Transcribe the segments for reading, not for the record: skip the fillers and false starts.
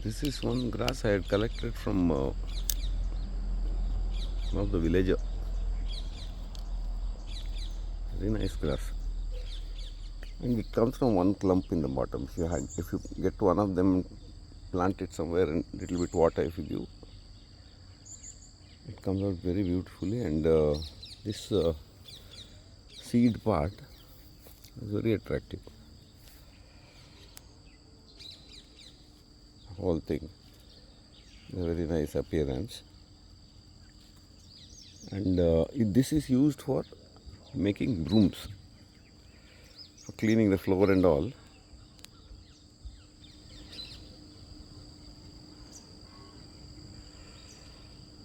This is one grass I had collected from one of the villager. Very nice grass, and it comes from one clump in the bottom. If you get one of them, plant it somewhere and little bit water if you give, it comes out very beautifully. And this seed part is very attractive. Whole thing, a very nice appearance. And this is used for making brooms, for cleaning the floor and all.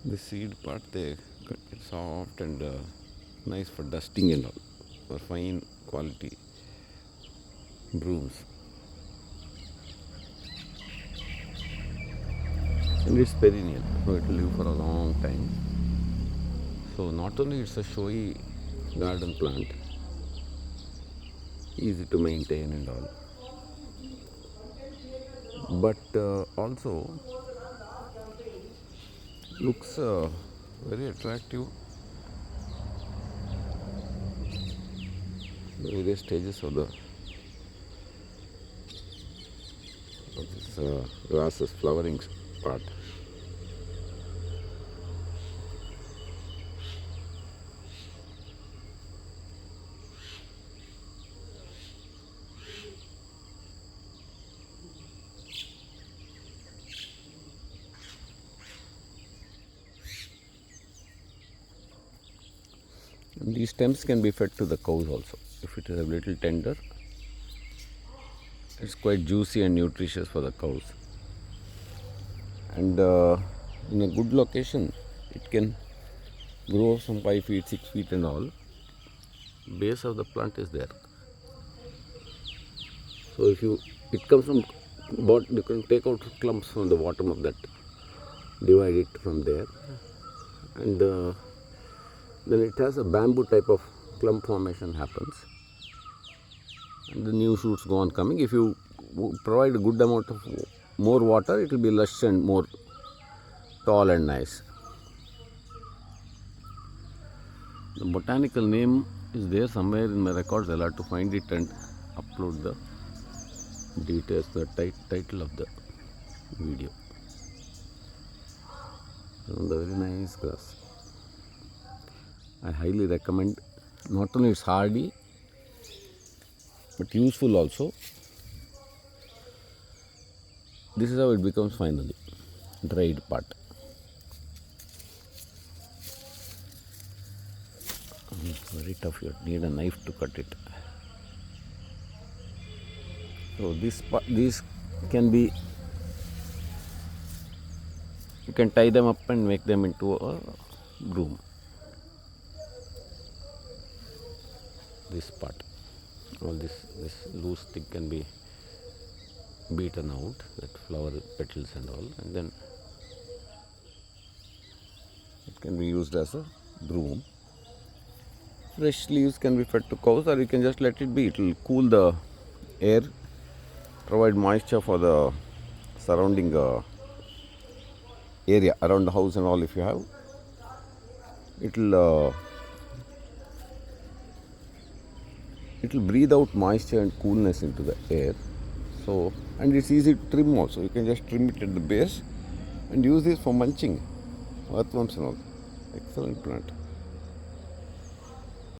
The seed part, they cut it soft and nice for dusting and all, for fine quality brooms. And it's perennial, so it will live for a long time. So not only it's a showy garden plant, easy to maintain and all, but also looks very attractive. The various stages of this grasses flowering part. And these stems can be fed to the cows also. If it is a little tender, it's quite juicy and nutritious for the cows. And in a good location, it can grow some 5 feet, 6 feet and all. Base of the plant is there. So if it comes from you can take out clumps from the bottom of that, divide it from there, and then it has a bamboo type of clump formation happens, and the new shoots go on coming. If you provide a good amount of more water, it will be lush and more tall and nice. The botanical name is there somewhere in my records. I'll have to find it and upload the details, the title of the video. And the very nice grass. I highly recommend. Not only it's hardy, but useful also. This is how it becomes finally, dried part. It's very tough. You need a knife to cut it. So these can be, you can tie them up and make them into a broom. This part, all this loose stick can be beaten out, that flower petals and all, and then it can be used as a broom. Fresh leaves can be fed to cows, or you can just let it be. It will cool the air, provide moisture for the surrounding area around the house and all. If you have, it will breathe out moisture and coolness into the air. So, and it's easy to trim also. You can just trim it at the base and use this for mulching, earthworms and all. Excellent plant.